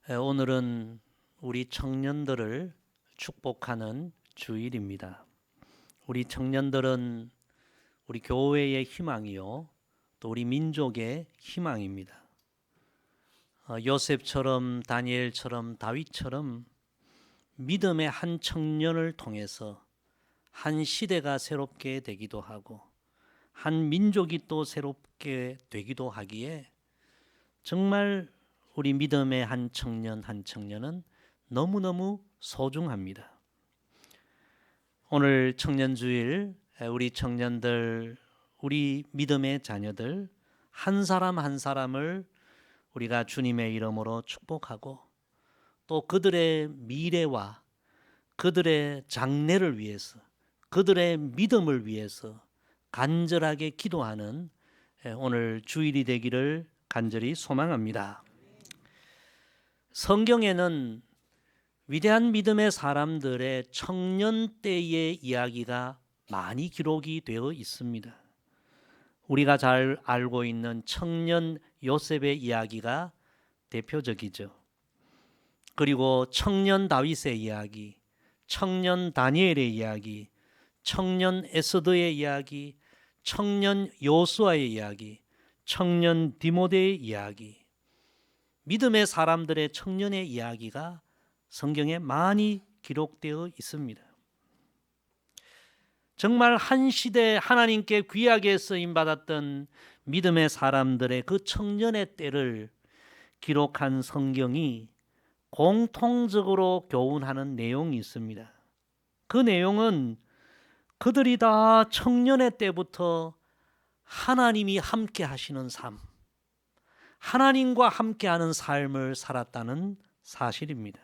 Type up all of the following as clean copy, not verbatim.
오늘은 우리 청년들을 축복하는 주일입니다. 우리 청년들은 우리 교회의 희망이요, 또 우리 민족의 희망입니다. 요셉처럼, 다니엘처럼, 다윗처럼 믿음의 한 청년을 통해서 한 시대가 새롭게 되기도 하고 한 민족이 또 새롭게 되기도 하기에 정말 우리 믿음의 한 청년 한 청년은 너무너무 소중합니다. 오늘 청년주일 우리 청년들, 우리 믿음의 자녀들 한 사람 한 사람을 우리가 주님의 이름으로 축복하고 또 그들의 미래와 그들의 장래를 위해서, 그들의 믿음을 위해서 간절하게 기도하는 오늘 주일이 되기를 간절히 소망합니다. 성경에는 위대한 믿음의 사람들의 청년 때의 이야기가 많이 기록이 되어 있습니다. 우리가 잘 알고 있는 청년 요셉의 이야기가 대표적이죠. 그리고 청년 다윗의 이야기, 청년 다니엘의 이야기, 청년 에스더의 이야기, 청년 요수아의 이야기, 청년 디모데의 이야기, 믿음의 사람들의 청년의 이야기가 성경에 많이 기록되어 있습니다. 정말 한 시대 하나님께 귀하게 쓰임받았던 믿음의 사람들의 그 청년의 때를 기록한 성경이 공통적으로 교훈하는 내용이 있습니다. 그 내용은 그들이 다 청년의 때부터 하나님이 함께 하시는 삶, 하나님과 함께하는 삶을 살았다는 사실입니다.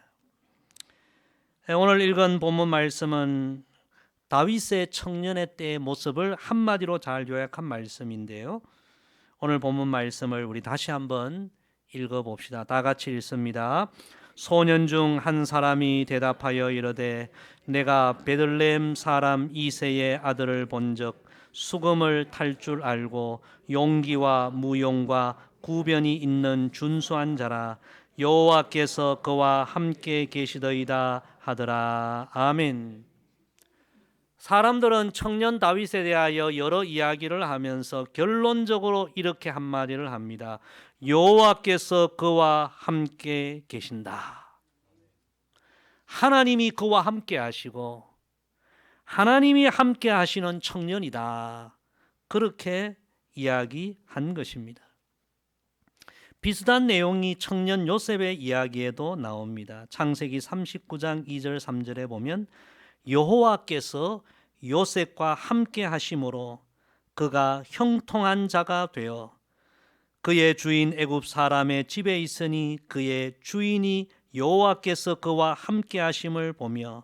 오늘 읽은 본문 말씀은 다윗의 청년의 때의 모습을 한마디로 잘 요약한 말씀인데요. 오늘 본문 말씀을 우리 다시 한번 읽어봅시다. 다 같이 읽습니다. 소년 중 한 사람이 대답하여 이르되 내가 베들레헴 사람 이새의 아들을 본즉 수금을 탈 줄 알고 용기와 무용과 구변이 있는 준수한 자라 여호와께서 그와 함께 계시더이다 하더라. 아멘. 사람들은 청년 다윗에 대하여 여러 이야기를 하면서 결론적으로 이렇게 한마디를 합니다. 여호와께서 그와 함께 계신다. 하나님이 그와 함께 하시고 하나님이 함께 하시는 청년이다. 그렇게 이야기한 것입니다. 비슷한 내용이 청년 요셉의 이야기에도 나옵니다. 창세기 39장 2절 3절에 보면 여호와께서 요셉과 함께 하심으로 그가 형통한 자가 되어 그의 주인 애굽 사람의 집에 있으니 그의 주인이 여호와께서 그와 함께 하심을 보며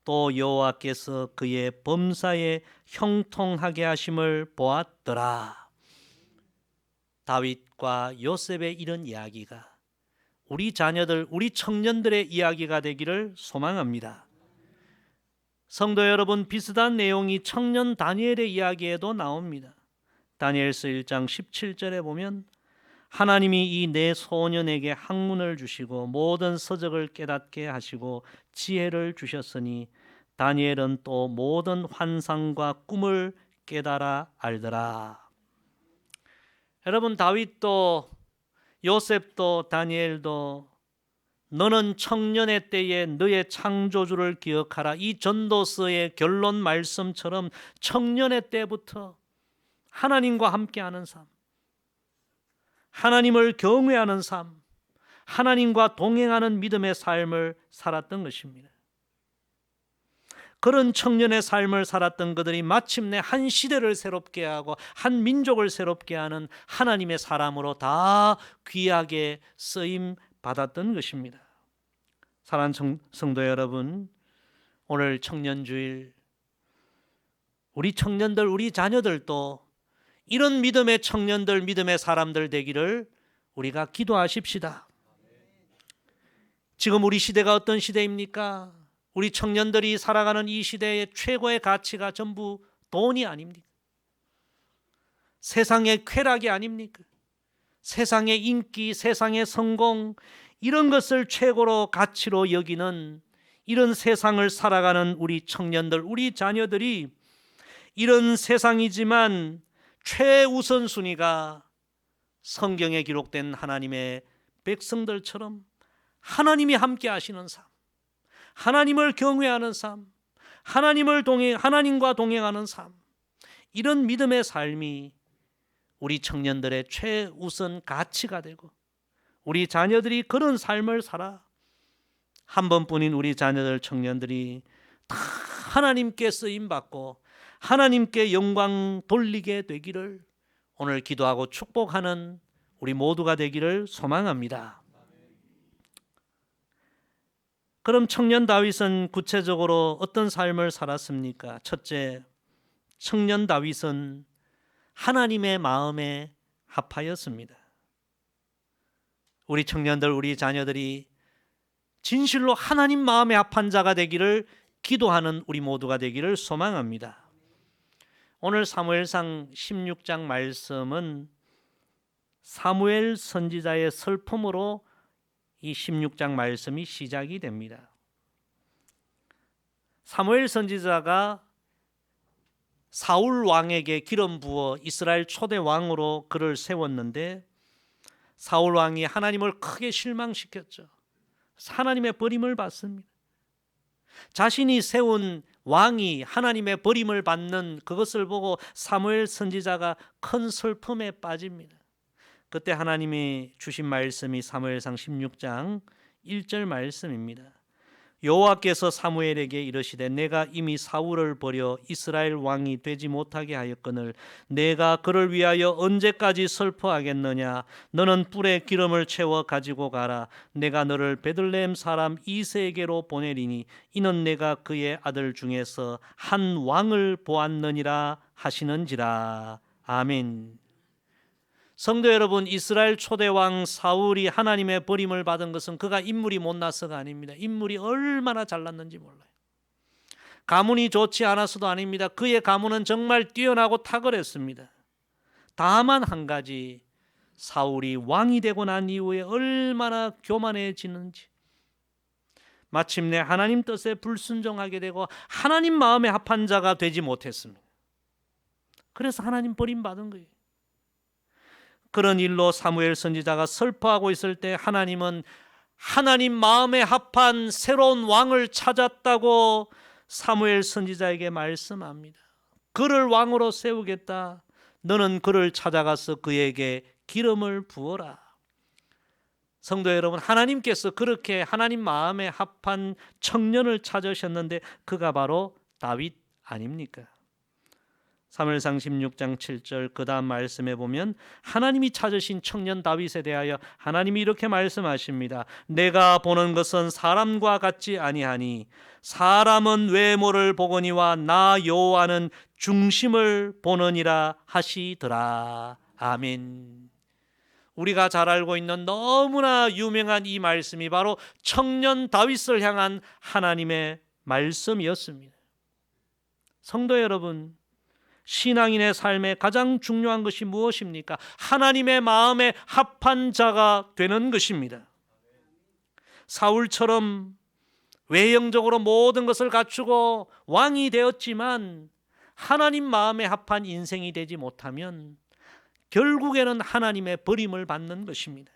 또 여호와께서 그의 범사에 형통하게 하심을 보았더라. 다윗과 요셉의 이런 이야기가 우리 자녀들, 우리 청년들의 이야기가 되기를 소망합니다. 성도 여러분, 비슷한 내용이 청년 다니엘의 이야기에도 나옵니다. 다니엘서 1장 17절에 보면 하나님이 이 네 소년에게 학문을 주시고 모든 서적을 깨닫게 하시고 지혜를 주셨으니 다니엘은 또 모든 환상과 꿈을 깨달아 알더라. 여러분, 다윗도 요셉도 다니엘도 너는 청년의 때에 너의 창조주를 기억하라. 이 전도서의 결론 말씀처럼 청년의 때부터 하나님과 함께하는 삶, 하나님을 경외하는 삶, 하나님과 동행하는 믿음의 삶을 살았던 것입니다. 그런 청년의 삶을 살았던 그들이 마침내 한 시대를 새롭게 하고 한 민족을 새롭게 하는 하나님의 사람으로 다 귀하게 쓰임 받았던 것입니다. 사랑하는 성도 여러분, 오늘 청년주일 우리 청년들, 우리 자녀들도 이런 믿음의 청년들, 믿음의 사람들 되기를 우리가 기도하십시다. 지금 우리 시대가 어떤 시대입니까? 우리 청년들이 살아가는 이 시대의 최고의 가치가 전부 돈이 아닙니까? 세상의 쾌락이 아닙니까? 세상의 인기, 세상의 성공, 이런 것을 최고로 가치로 여기는 이런 세상을 살아가는 우리 청년들, 우리 자녀들이 이런 세상이지만 최우선순위가 성경에 기록된 하나님의 백성들처럼 하나님이 함께 하시는 삶, 하나님을 경외하는 삶, 하나님과 동행하는 삶, 이런 믿음의 삶이 우리 청년들의 최우선 가치가 되고 우리 자녀들이 그런 삶을 살아 한 번뿐인 우리 자녀들, 청년들이 다 하나님께 쓰임받고 하나님께 영광 돌리게 되기를 오늘 기도하고 축복하는 우리 모두가 되기를 소망합니다. 그럼 청년 다윗은 구체적으로 어떤 삶을 살았습니까? 첫째, 청년 다윗은 하나님의 마음에 합하였습니다. 우리 청년들, 우리 자녀들이 진실로 하나님 마음에 합한 자가 되기를 기도하는 우리 모두가 되기를 소망합니다. 오늘 사무엘상 16장 말씀은 사무엘 선지자의 슬픔으로 이 16장 말씀이 시작이 됩니다. 사무엘 선지자가 사울 왕에게 기름 부어 이스라엘 초대 왕으로 그를 세웠는데 사울 왕이 하나님을 크게 실망시켰죠. 하나님의 버림을 받습니다. 자신이 세운 왕이 하나님의 버림을 받는 그것을 보고 사무엘 선지자가 큰 슬픔에 빠집니다. 그때 하나님이 주신 말씀이 사무엘상 16장 1절 말씀입니다. 여호와께서 사무엘에게 이르시되 내가 이미 사울을 버려 이스라엘 왕이 되지 못하게 하였거늘 내가 그를 위하여 언제까지 슬퍼하겠느냐. 너는 뿔에 기름을 채워 가지고 가라. 내가 너를 베들레헴 사람 이새에게로 보내리니 이는 내가 그의 아들 중에서 한 왕을 보았느니라 하시는지라. 아멘. 성도 여러분, 이스라엘 초대왕 사울이 하나님의 버림을 받은 것은 그가 인물이 못나서가 아닙니다. 인물이 얼마나 잘났는지 몰라요. 가문이 좋지 않아서도 아닙니다. 그의 가문은 정말 뛰어나고 탁월했습니다. 다만 한 가지, 사울이 왕이 되고 난 이후에 얼마나 교만해지는지, 마침내 하나님 뜻에 불순종하게 되고 하나님 마음에 합한 자가 되지 못했습니다. 그래서 하나님 버림받은 거예요. 그런 일로 사무엘 선지자가 슬퍼하고 있을 때 하나님은 하나님 마음에 합한 새로운 왕을 찾았다고 사무엘 선지자에게 말씀합니다. 그를 왕으로 세우겠다. 너는 그를 찾아가서 그에게 기름을 부어라. 성도 여러분, 하나님께서 그렇게 하나님 마음에 합한 청년을 찾으셨는데 그가 바로 다윗 아닙니까? 사무엘상 16장 7절 그 다음 말씀에 보면 하나님이 찾으신 청년 다윗에 대하여 하나님이 이렇게 말씀하십니다. 내가 보는 것은 사람과 같지 아니하니 사람은 외모를 보거니와 나 여호와는 중심을 보느니라 하시더라. 아멘. 우리가 잘 알고 있는 너무나 유명한 이 말씀이 바로 청년 다윗을 향한 하나님의 말씀이었습니다. 성도 여러분, 신앙인의 삶에 가장 중요한 것이 무엇입니까? 하나님의 마음에 합한 자가 되는 것입니다. 사울처럼 외형적으로 모든 것을 갖추고 왕이 되었지만 하나님 마음에 합한 인생이 되지 못하면 결국에는 하나님의 버림을 받는 것입니다.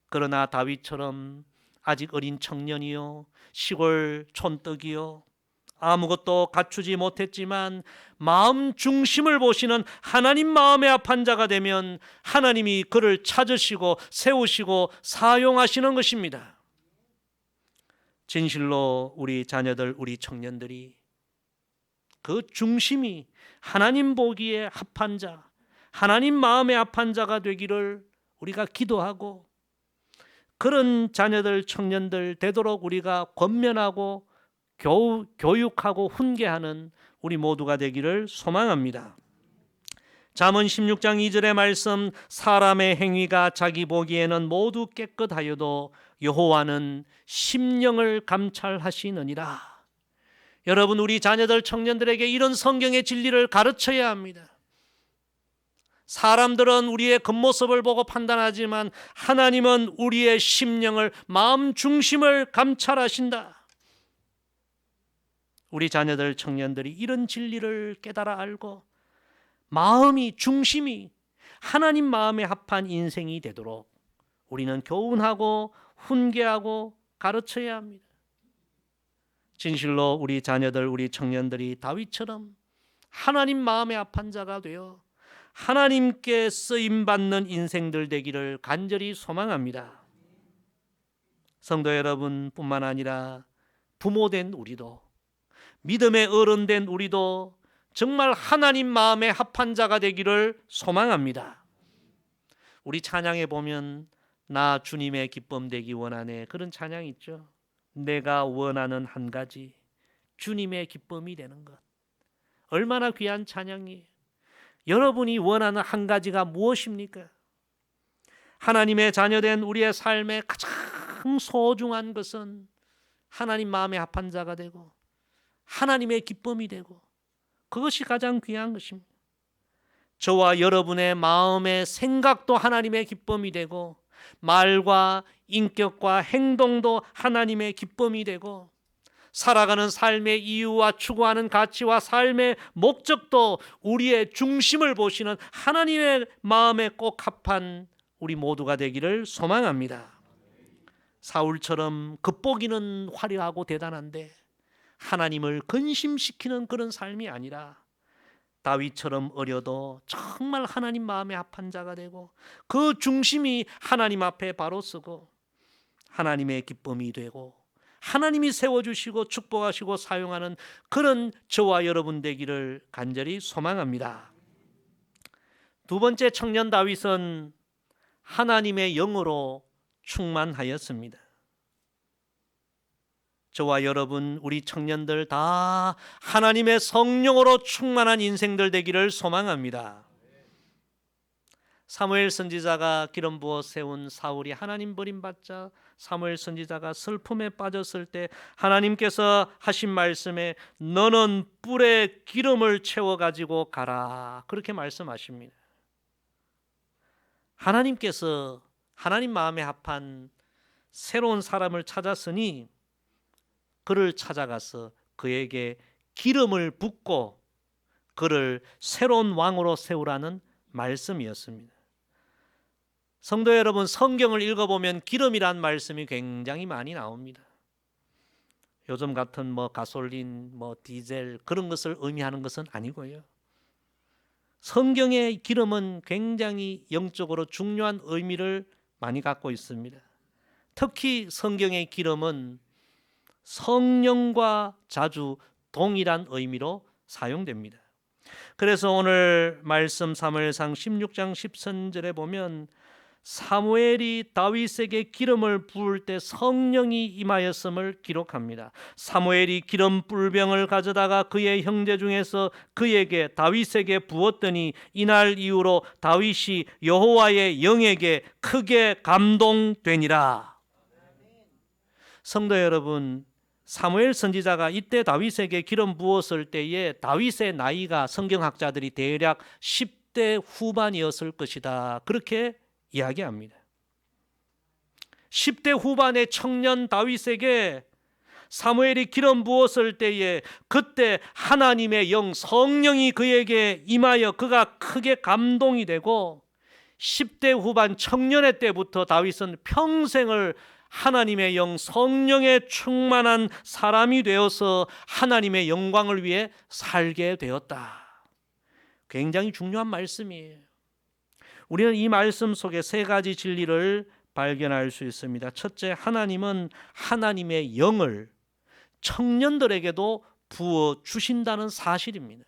그러나 다윗처럼 아직 어린 청년이요, 시골 촌떡이요, 아무것도 갖추지 못했지만 마음 중심을 보시는 하나님 마음에 합한 자가 되면 하나님이 그를 찾으시고 세우시고 사용하시는 것입니다. 진실로 우리 자녀들, 우리 청년들이 그 중심이 하나님 보기에 합한 자, 하나님 마음에 합한 자가 되기를 우리가 기도하고 그런 자녀들, 청년들 되도록 우리가 권면하고 교육하고 훈계하는 우리 모두가 되기를 소망합니다. 잠언 16장 2절의 말씀, 사람의 행위가 자기 보기에는 모두 깨끗하여도 여호와는 심령을 감찰하시느니라. 여러분, 우리 자녀들, 청년들에게 이런 성경의 진리를 가르쳐야 합니다. 사람들은 우리의 겉모습을 보고 판단하지만 하나님은 우리의 심령을, 마음 중심을 감찰하신다. 우리 자녀들, 청년들이 이런 진리를 깨달아 알고 마음이, 중심이 하나님 마음에 합한 인생이 되도록 우리는 교훈하고 훈계하고 가르쳐야 합니다. 진실로 우리 자녀들, 우리 청년들이 다윗처럼 하나님 마음에 합한 자가 되어 하나님께 쓰임받는 인생들 되기를 간절히 소망합니다. 성도 여러분뿐만 아니라 부모된 우리도, 믿음의 어른된 우리도 정말 하나님 마음에 합한 자가 되기를 소망합니다. 우리 찬양에 보면 나 주님의 기쁨 되기 원하네, 그런 찬양 있죠. 내가 원하는 한 가지, 주님의 기쁨이 되는 것. 얼마나 귀한 찬양이에요. 여러분이 원하는 한 가지가 무엇입니까? 하나님의 자녀된 우리의 삶의 가장 소중한 것은 하나님 마음에 합한 자가 되고 하나님의 기쁨이 되고, 그것이 가장 귀한 것입니다. 저와 여러분의 마음의 생각도 하나님의 기쁨이 되고, 말과 인격과 행동도 하나님의 기쁨이 되고, 살아가는 삶의 이유와 추구하는 가치와 삶의 목적도 우리의 중심을 보시는 하나님의 마음에 꼭 합한 우리 모두가 되기를 소망합니다. 사울처럼 겉보기는 화려하고 대단한데 하나님을 근심시키는 그런 삶이 아니라 다윗처럼 어려도 정말 하나님 마음에 합한 자가 되고 그 중심이 하나님 앞에 바로 서고 하나님의 기쁨이 되고 하나님이 세워주시고 축복하시고 사용하는 그런 저와 여러분 되기를 간절히 소망합니다. 두 번째, 청년 다윗은 하나님의 영으로 충만하였습니다. 저와 여러분, 우리 청년들 다 하나님의 성령으로 충만한 인생들 되기를 소망합니다. 사무엘 선지자가 기름 부어 세운 사울이 하나님 버림받자 사무엘 선지자가 슬픔에 빠졌을 때 하나님께서 하신 말씀에 너는 뿔에 기름을 채워 가지고 가라, 그렇게 말씀하십니다. 하나님께서 하나님 마음에 합한 새로운 사람을 찾았으니 그를 찾아가서 그에게 기름을 붓고 그를 새로운 왕으로 세우라는 말씀이었습니다. 성도 여러분, 성경을 읽어보면 기름이란 말씀이 굉장히 많이 나옵니다. 요즘 같은 가솔린, 디젤 그런 것을 의미하는 것은 아니고요. 성경의 기름은 굉장히 영적으로 중요한 의미를 많이 갖고 있습니다. 특히 성경의 기름은 성령과 자주 동일한 의미로 사용됩니다. 그래서 오늘 말씀 사무엘상 16장 10절에 보면 사무엘이 다윗에게 기름을 부을 때 성령이 임하였음을 기록합니다. 사무엘이 기름 뿔병을 가져다가 그의 형제 중에서 그에게 다윗에게 부었더니 이날 이후로 다윗이 여호와의 영에게 크게 감동되니라. 성도 여러분, 사무엘 선지자가 이때 다윗에게 기름 부었을 때에 다윗의 나이가 성경학자들이 대략 10대 후반이었을 것이다, 그렇게 이야기합니다. 10대 후반의 청년 다윗에게 사무엘이 기름 부었을 때에 그때 하나님의 영 성령이 그에게 임하여 그가 크게 감동이 되고 10대 후반 청년의 때부터 다윗은 평생을 하나님의 영 성령에 충만한 사람이 되어서 하나님의 영광을 위해 살게 되었다. 굉장히 중요한 말씀이에요. 우리는 이 말씀 속에 세 가지 진리를 발견할 수 있습니다. 첫째, 하나님은 하나님의 영을 청년들에게도 부어 주신다는 사실입니다.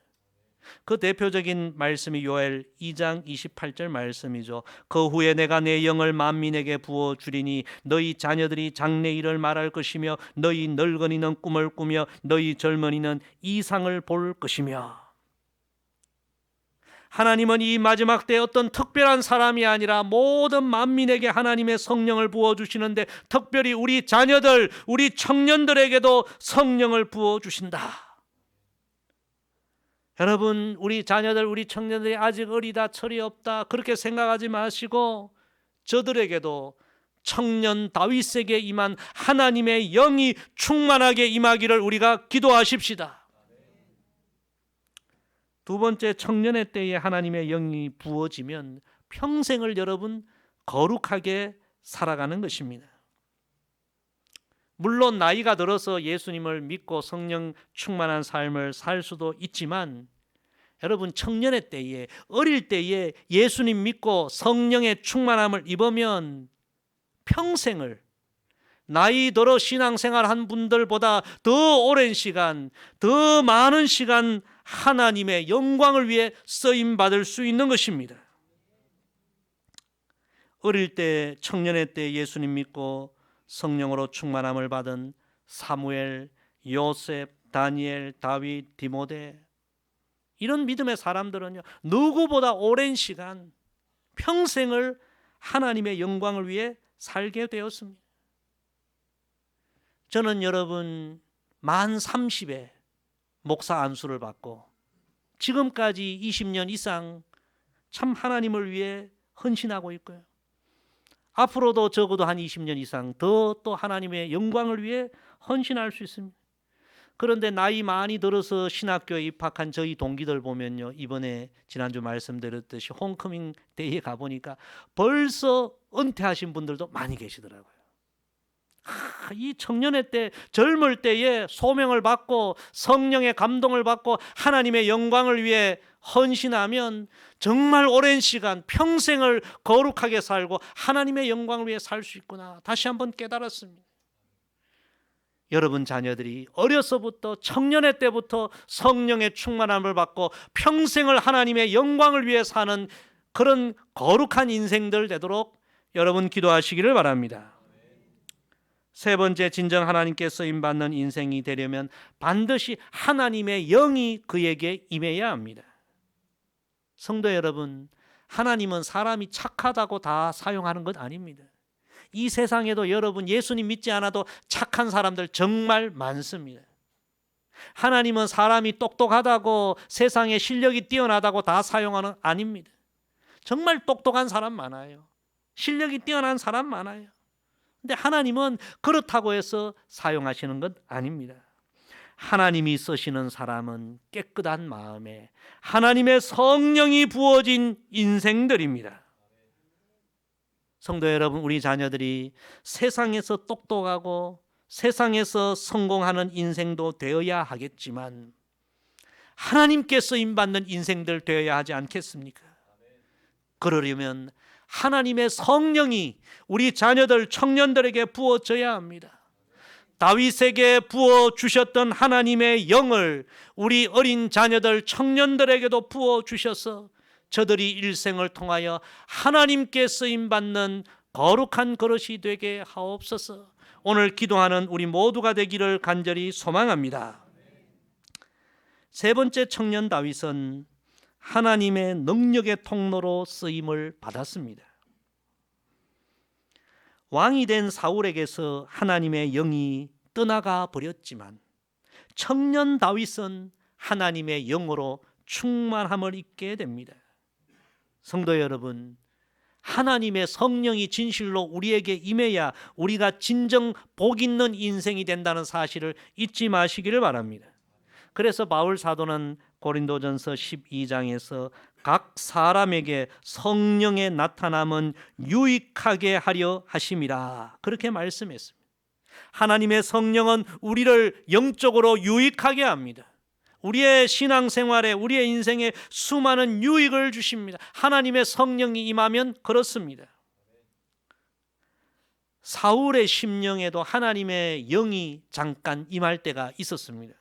그 대표적인 말씀이 요엘 2장 28절 말씀이죠. 그 후에 내가 내 영을 만민에게 부어 주리니 너희 자녀들이 장래일을 말할 것이며 너희 늙은이는 꿈을 꾸며 너희 젊은이는 이상을 볼 것이며. 하나님은 이 마지막 때 어떤 특별한 사람이 아니라 모든 만민에게 하나님의 성령을 부어주시는데 특별히 우리 자녀들, 우리 청년들에게도 성령을 부어주신다. 여러분, 우리 자녀들, 우리 청년들이 아직 어리다, 철이 없다 그렇게 생각하지 마시고 저들에게도 청년 다윗에게 임한 하나님의 영이 충만하게 임하기를 우리가 기도하십시다. 두 번째, 청년의 때에 하나님의 영이 부어지면 평생을 여러분 거룩하게 살아가는 것입니다. 물론 나이가 들어서 예수님을 믿고 성령 충만한 삶을 살 수도 있지만 여러분, 청년의 때에, 어릴 때에 예수님 믿고 성령의 충만함을 입으면 평생을 나이 들어 신앙생활한 분들보다 더 오랜 시간, 더 많은 시간 하나님의 영광을 위해 쓰임받을 수 있는 것입니다. 어릴 때, 청년의 때 예수님 믿고 성령으로 충만함을 받은 사무엘, 요셉, 다니엘, 다윗, 디모데, 이런 믿음의 사람들은요, 누구보다 오랜 시간 평생을 하나님의 영광을 위해 살게 되었습니다. 저는 여러분 만 30에 목사 안수를 받고 지금까지 20년 이상 참 하나님을 위해 헌신하고 있고요. 앞으로도 적어도 한 20년 이상 더 또 하나님의 영광을 위해 헌신할 수 있습니다. 그런데 나이 많이 들어서 신학교에 입학한 저희 동기들 보면요, 이번에 지난주 말씀드렸듯이 홈커밍 데이에 가보니까 벌써 은퇴하신 분들도 많이 계시더라고요. 이 청년의 때, 젊을 때에 소명을 받고 성령의 감동을 받고 하나님의 영광을 위해 헌신하면 정말 오랜 시간 평생을 거룩하게 살고 하나님의 영광을 위해 살 수 있구나 다시 한번 깨달았습니다. 여러분 자녀들이 어려서부터 청년의 때부터 성령의 충만함을 받고 평생을 하나님의 영광을 위해 사는 그런 거룩한 인생들 되도록 여러분 기도하시기를 바랍니다. 세 번째, 진정 하나님께 쓰임받는 인생이 되려면 반드시 하나님의 영이 그에게 임해야 합니다. 성도 여러분, 하나님은 사람이 착하다고 다 사용하는 것 아닙니다. 이 세상에도 여러분 예수님 믿지 않아도 착한 사람들 정말 많습니다. 하나님은 사람이 똑똑하다고 세상에 실력이 뛰어나다고 다 사용하는 아닙니다. 정말 똑똑한 사람 많아요. 실력이 뛰어난 사람 많아요. 근데 하나님은 그렇다고 해서 사용하시는 것 아닙니다. 하나님이 쓰시는 사람은 깨끗한 마음에 하나님의 성령이 부어진 인생들입니다. 성도 여러분, 우리 자녀들이 세상에서 똑똑하고 세상에서 성공하는 인생도 되어야 하겠지만 하나님께 쓰임받는 인생들 되어야 하지 않겠습니까? 그러려면 하나님의 성령이 우리 자녀들, 청년들에게 부어져야 합니다. 다윗에게 부어주셨던 하나님의 영을 우리 어린 자녀들, 청년들에게도 부어주셔서 저들이 일생을 통하여 하나님께 쓰임받는 거룩한 그릇이 되게 하옵소서. 오늘 기도하는 우리 모두가 되기를 간절히 소망합니다. 세 번째, 청년 다윗은 하나님의 능력의 통로로 쓰임을 받았습니다. 왕이 된 사울에게서 하나님의 영이 떠나가 버렸지만 청년 다윗은 하나님의 영으로 충만함을 입게 됩니다. 성도 여러분, 하나님의 성령이 진실로 우리에게 임해야 우리가 진정 복 있는 인생이 된다는 사실을 잊지 마시기를 바랍니다. 그래서 바울 사도는 고린도전서 12장에서 각 사람에게 성령의 나타남은 유익하게 하려 하심이라 그렇게 말씀했습니다. 하나님의 성령은 우리를 영적으로 유익하게 합니다. 우리의 신앙생활에, 우리의 인생에 수많은 유익을 주십니다. 하나님의 성령이 임하면 그렇습니다. 사울의 심령에도 하나님의 영이 잠깐 임할 때가 있었습니다.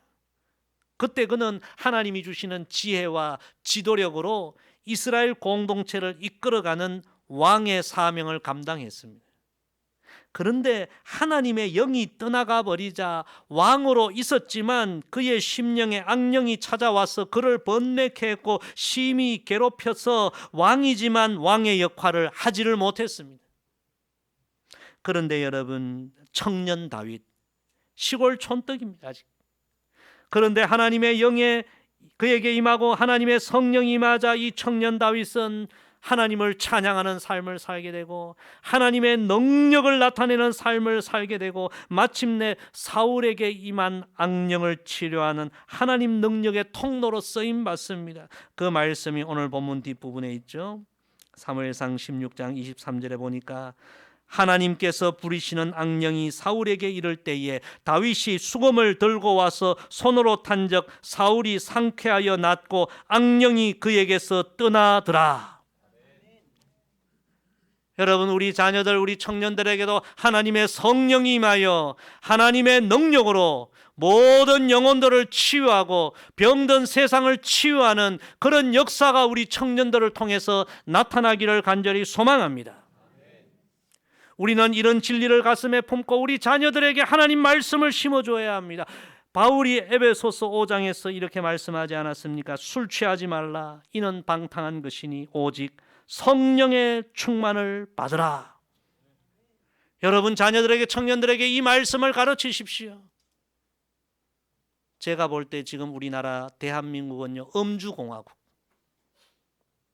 그때 그는 하나님이 주시는 지혜와 지도력으로 이스라엘 공동체를 이끌어가는 왕의 사명을 감당했습니다. 그런데 하나님의 영이 떠나가 버리자 왕으로 있었지만 그의 심령에 악령이 찾아와서 그를 번뇌케 했고 심히 괴롭혀서 왕이지만 왕의 역할을 하지를 못했습니다. 그런데 여러분, 청년 다윗, 시골 촌떡입니다. 아직. 그런데 하나님의 영의 그에게 임하고 하나님의 성령이 임하자 이 청년 다윗은 하나님을 찬양하는 삶을 살게 되고 하나님의 능력을 나타내는 삶을 살게 되고 마침내 사울에게 임한 악령을 치료하는 하나님 능력의 통로로 쓰임 받습니다. 그 말씀이 오늘 본문 뒷부분에 있죠. 사무엘상 16장 23절에 보니까 하나님께서 부리시는 악령이 사울에게 이를 때에 다윗이 수검을 들고 와서 손으로 탄적 사울이 상쾌하여 낫고 악령이 그에게서 떠나더라. 여러분, 우리 자녀들, 우리 청년들에게도 하나님의 성령이 임하여 하나님의 능력으로 모든 영혼들을 치유하고 병든 세상을 치유하는 그런 역사가 우리 청년들을 통해서 나타나기를 간절히 소망합니다. 우리는 이런 진리를 가슴에 품고 우리 자녀들에게 하나님 말씀을 심어줘야 합니다. 바울이 에베소서 5장에서 이렇게 말씀하지 않았습니까? 술 취하지 말라. 이는 방탕한 것이니 오직 성령의 충만을 받으라. 여러분, 자녀들에게, 청년들에게 이 말씀을 가르치십시오. 제가 볼 때 지금 우리나라 대한민국은요, 음주공화국,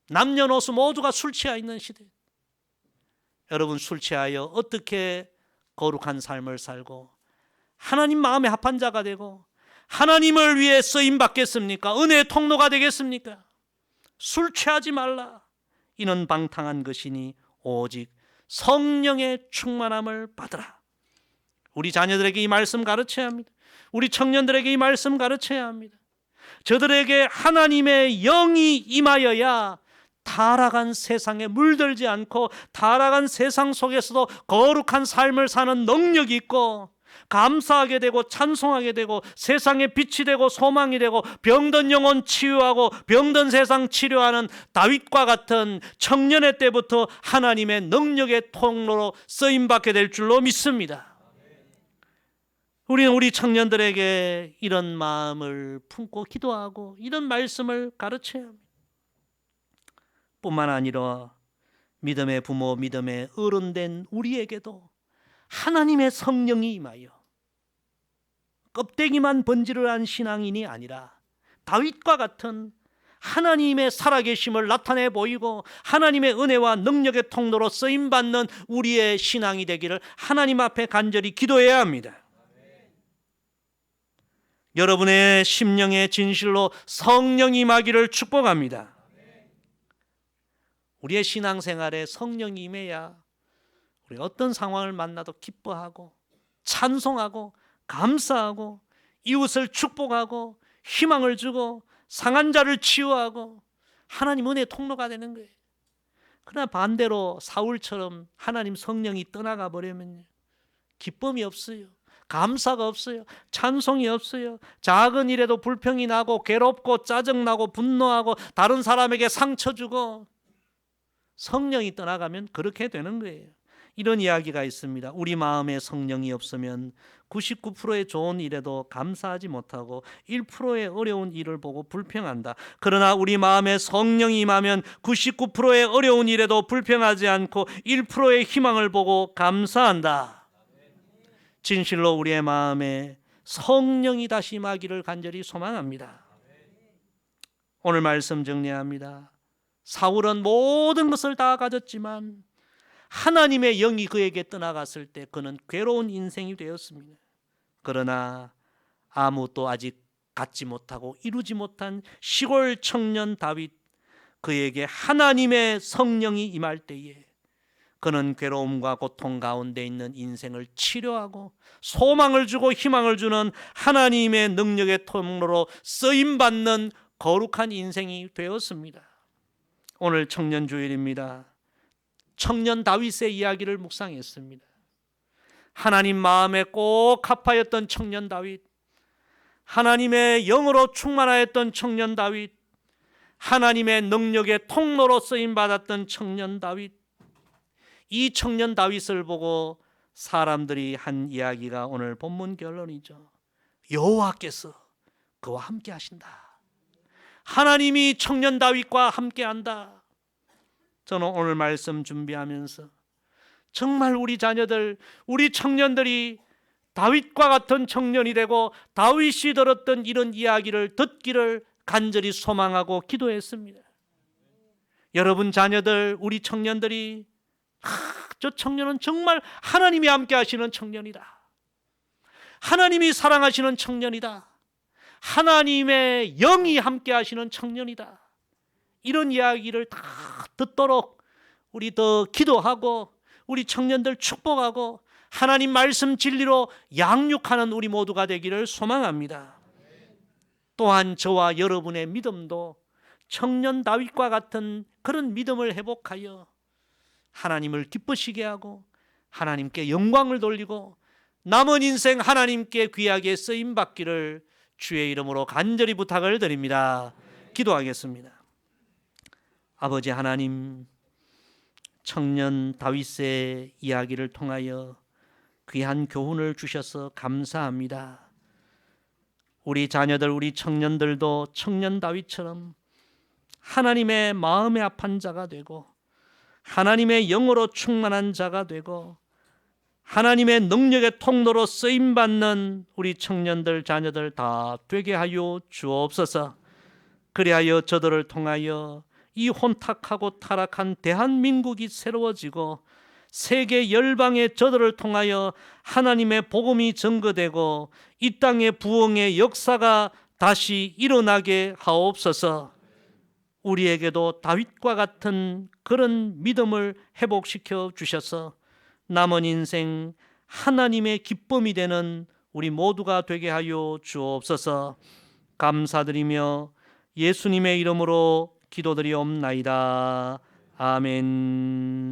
남녀노소 모두가 술 취해 있는 시대. 여러분, 술 취하여 어떻게 거룩한 삶을 살고 하나님 마음에 합한 자가 되고 하나님을 위해 쓰임 받겠습니까? 은혜의 통로가 되겠습니까? 술 취하지 말라. 이는 방탕한 것이니 오직 성령의 충만함을 받으라. 우리 자녀들에게 이 말씀 가르쳐야 합니다. 우리 청년들에게 이 말씀 가르쳐야 합니다. 저들에게 하나님의 영이 임하여야 타락한 세상에 물들지 않고 타락한 세상 속에서도 거룩한 삶을 사는 능력이 있고 감사하게 되고 찬송하게 되고 세상에 빛이 되고 소망이 되고 병든 영혼 치유하고 병든 세상 치료하는 다윗과 같은 청년의 때부터 하나님의 능력의 통로로 쓰임받게 될 줄로 믿습니다. 우리는 우리 청년들에게 이런 마음을 품고 기도하고 이런 말씀을 가르쳐야 합니다. 뿐만 아니라 믿음의 부모, 믿음의 어른된 우리에게도 하나님의 성령이 임하여 껍데기만 번지르르한 신앙인이 아니라 다윗과 같은 하나님의 살아계심을 나타내 보이고 하나님의 은혜와 능력의 통로로 쓰임받는 우리의 신앙이 되기를 하나님 앞에 간절히 기도해야 합니다. 여러분의 심령의 진실로 성령이 임하기를 축복합니다. 우리의 신앙생활에 성령이 임해야 우리 어떤 상황을 만나도 기뻐하고 찬송하고 감사하고 이웃을 축복하고 희망을 주고 상한 자를 치유하고 하나님 은혜의 통로가 되는 거예요. 그러나 반대로 사울처럼 하나님 성령이 떠나가 버리면 기쁨이 없어요. 감사가 없어요. 찬송이 없어요. 작은 일에도 불평이 나고 괴롭고 짜증나고 분노하고 다른 사람에게 상처 주고 성령이 떠나가면 그렇게 되는 거예요. 이런 이야기가 있습니다. 우리 마음에 성령이 없으면 99%의 좋은 일에도 감사하지 못하고 1%의 어려운 일을 보고 불평한다. 그러나 우리 마음에 성령이 임하면 99%의 어려운 일에도 불평하지 않고 1%의 희망을 보고 감사한다. 진실로 우리의 마음에 성령이 다시 임하기를 간절히 소망합니다. 오늘 말씀 정리합니다. 사울은 모든 것을 다 가졌지만 하나님의 영이 그에게 떠나갔을 때 그는 괴로운 인생이 되었습니다. 그러나 아무것도 아직 갖지 못하고 이루지 못한 시골 청년 다윗, 그에게 하나님의 성령이 임할 때에 그는 괴로움과 고통 가운데 있는 인생을 치료하고 소망을 주고 희망을 주는 하나님의 능력의 통로로 쓰임받는 거룩한 인생이 되었습니다. 오늘 청년주일입니다. 청년 다윗의 이야기를 묵상했습니다. 하나님 마음에 꼭 합하였던 청년 다윗, 하나님의 영으로 충만하였던 청년 다윗, 하나님의 능력의 통로로 쓰임받았던 청년 다윗, 이 청년 다윗을 보고 사람들이 한 이야기가 오늘 본문 결론이죠. 여호와께서 그와 함께 하신다. 하나님이 청년 다윗과 함께 한다. 저는 오늘 말씀 준비하면서 정말 우리 자녀들, 우리 청년들이 다윗과 같은 청년이 되고 다윗이 들었던 이런 이야기를 듣기를 간절히 소망하고 기도했습니다. 여러분 자녀들, 우리 청년들이 저 청년은 정말 하나님이 함께 하시는 청년이다. 하나님이 사랑하시는 청년이다. 하나님의 영이 함께 하시는 청년이다. 이런 이야기를 다 듣도록 우리 더 기도하고 우리 청년들 축복하고 하나님 말씀 진리로 양육하는 우리 모두가 되기를 소망합니다. 또한 저와 여러분의 믿음도 청년 다윗과 같은 그런 믿음을 회복하여 하나님을 기쁘시게 하고 하나님께 영광을 돌리고 남은 인생 하나님께 귀하게 쓰임받기를 주의 이름으로 간절히 부탁을 드립니다. 기도하겠습니다. 아버지 하나님, 청년 다윗의 이야기를 통하여 귀한 교훈을 주셔서 감사합니다. 우리 자녀들, 우리 청년들도 청년 다윗처럼 하나님의 마음에 합한 자가 되고 하나님의 영으로 충만한 자가 되고 하나님의 능력의 통로로 쓰임받는 우리 청년들, 자녀들 다 되게 하여 주옵소서. 그리하여 저들을 통하여 이 혼탁하고 타락한 대한민국이 새로워지고 세계 열방의 저들을 통하여 하나님의 복음이 증거되고 이 땅의 부흥의 역사가 다시 일어나게 하옵소서. 우리에게도 다윗과 같은 그런 믿음을 회복시켜 주셔서 남은 인생 하나님의 기쁨이 되는 우리 모두가 되게 하여 주옵소서. 감사드리며 예수님의 이름으로 기도드리옵나이다. 아멘.